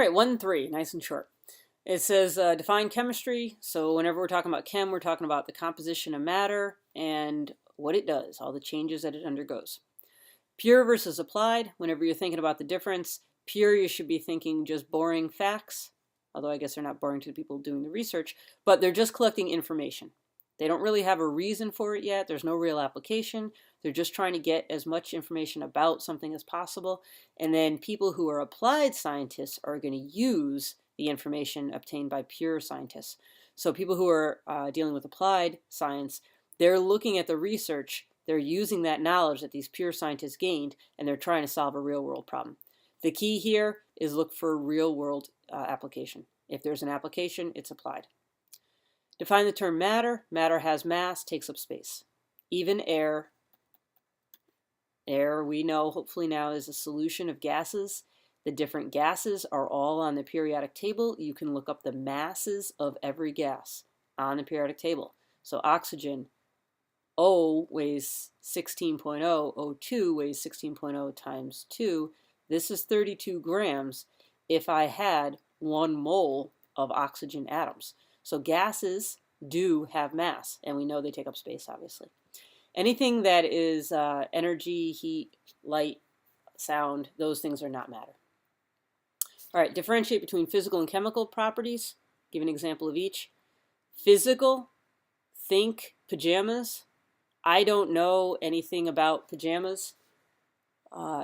right, 1-3, nice and short. It says define chemistry. So whenever we're talking about chem, we're talking about the composition of matter and what it does, all the changes that it undergoes. Pure versus applied. Whenever you're thinking about the difference, pure, you should be thinking just boring facts, although I guess they're not boring to the people doing the research, but they're just collecting information. They don't really have a reason for it yet. There's no real application. They're just trying to get as much information about something as possible. And then people who are applied scientists are going to use the information obtained by pure scientists. So people who are dealing with applied science, they're looking at the research, they're using that knowledge that these pure scientists gained, and they're trying to solve a real world problem. The key here is look for real world application. If there's an application, it's applied. Define the term matter. Matter has mass, takes up space. Even air. Air, we know hopefully now, is a solution of gases. The different gases are all on the periodic table. You can look up the masses of every gas on the periodic table. So oxygen, O weighs 16.0, O2 weighs 16.0 times 2. This is 32 grams if I had 1 mole of oxygen atoms. So gases do have mass, and we know they take up space, obviously. Anything that is energy, heat, light, sound, those things are not matter. All right, differentiate between physical and chemical properties. Give an example of each. Physical, think pajamas. I don't know anything about pajamas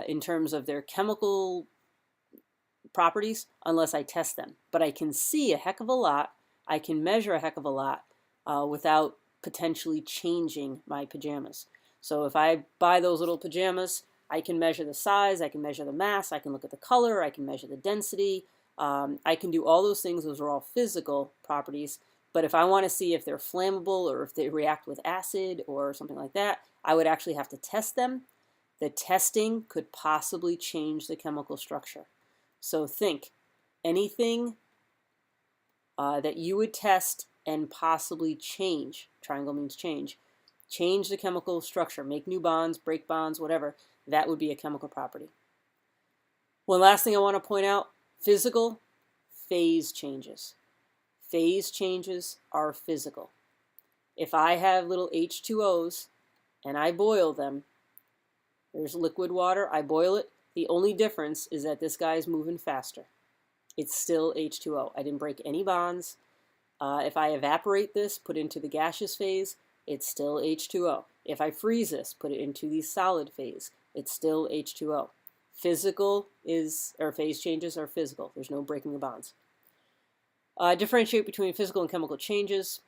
in terms of their chemical properties unless I test them. But I can see a heck of a lot. I can measure a heck of a lot without potentially changing my pajamas. So if I buy those little pajamas, I can measure the size, I can measure the mass, I can look at the color, I can measure the density. I can do all those things. Those are all physical properties. But if I want to see if they're flammable or if they react with acid or something like that, I would actually have to test them. The testing could possibly change the chemical structure. So think, anything that you would test and possibly change, triangle means change the chemical structure, make new bonds, break bonds, whatever, that would be a chemical property. One last thing I want to point out, physical, phase changes. Phase changes are physical. If I have little H2Os and I boil them, there's liquid water, I boil it, the only difference is that this guy is moving faster. It's still H2O. I didn't break any bonds. If I evaporate this, put it into the gaseous phase, it's still H2O. If I freeze this, put it into the solid phase, it's still H2O. Physical is, or phase changes are physical. There's no breaking of bonds. Differentiate between physical and chemical changes.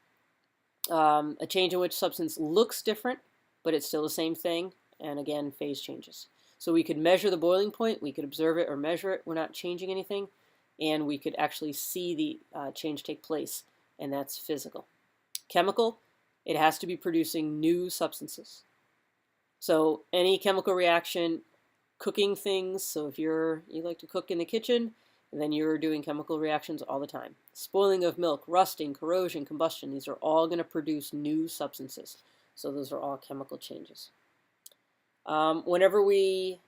A change in which substance looks different, but it's still the same thing. And again, phase changes. So we could measure the boiling point, we could observe it or measure it, we're not changing anything, and we could actually see the change take place, and that's physical. Chemical, it has to be producing new substances. So any chemical reaction, cooking things, so if you like to cook in the kitchen, then you're doing chemical reactions all the time. Spoiling of milk, rusting, corrosion, combustion, these are all going to produce new substances. So those are all chemical changes. Whenever we,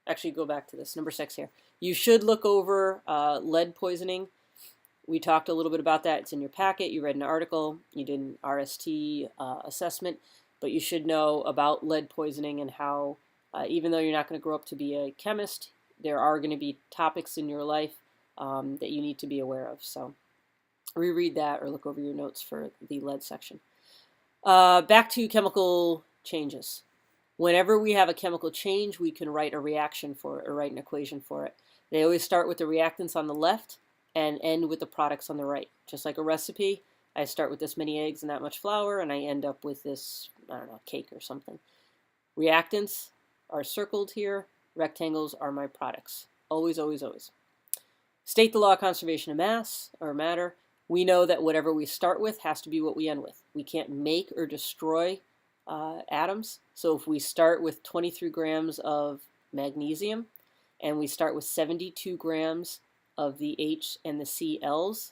actually go back to this, number 6 here. You should look over lead poisoning. We talked a little bit about that. It's in your packet. You read an article. You did an RST assessment. But you should know about lead poisoning and how, even though you're not going to grow up to be a chemist, there are going to be topics in your life that you need to be aware of. So reread that or look over your notes for the lead section. Back to chemical changes. Whenever we have a chemical change, we can write a reaction for it or write an equation for it. They always start with the reactants on the left and end with the products on the right. Just like a recipe, I start with this many eggs and that much flour, and I end up with this, I don't know, cake or something. Reactants are circled here. Rectangles are my products. Always, always, always. State the law of conservation of mass or matter. We know that whatever we start with has to be what we end with. We can't make or destroy atoms. So if we start with 23 grams of magnesium and we start with 72 grams of the H and the Cl's,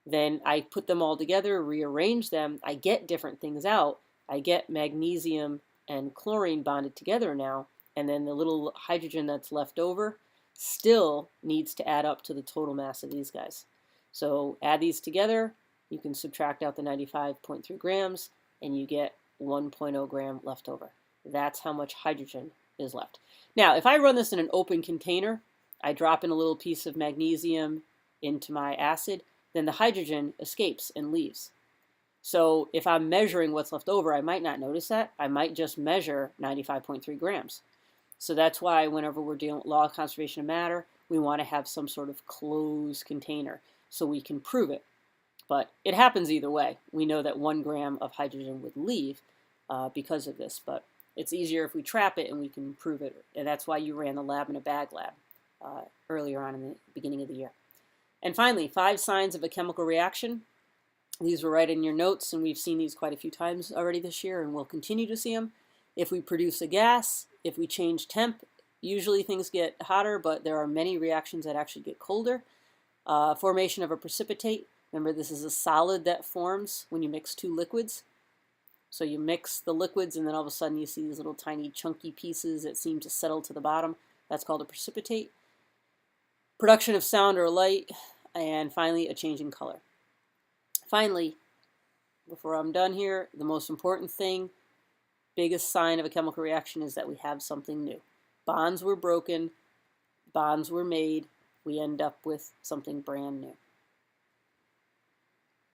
then I put them all together, rearrange them, I get different things out. I get magnesium and chlorine bonded together now, and then the little hydrogen that's left over, still needs to add up to the total mass of these guys. So add these together, you can subtract out the 95.3 grams, and you get 1.0 gram left over. That's how much hydrogen is left. Now, if I run this in an open container, I drop in a little piece of magnesium into my acid, then the hydrogen escapes and leaves. So if I'm measuring what's left over, I might not notice that. I might just measure 95.3 grams. So that's why whenever we're dealing with law of conservation of matter, we want to have some sort of closed container so we can prove it. But it happens either way. We know that 1 gram of hydrogen would leave because of this, but it's easier if we trap it and we can prove it. And that's why you ran the lab in a bag lab earlier on in the beginning of the year. And finally, 5 signs of a chemical reaction. These were right in your notes, and we've seen these quite a few times already this year, and we'll continue to see them. If we produce a gas, if we change temp, usually things get hotter, but there are many reactions that actually get colder. Formation of a precipitate. Remember, this is a solid that forms when you mix 2 liquids. So you mix the liquids, and then all of a sudden you see these little tiny chunky pieces that seem to settle to the bottom. That's called a precipitate. Production of sound or light, and finally a change in color. Finally, before I'm done here, the most important thing, biggest sign of a chemical reaction is that we have something new. Bonds were broken, bonds were made, we end up with something brand new.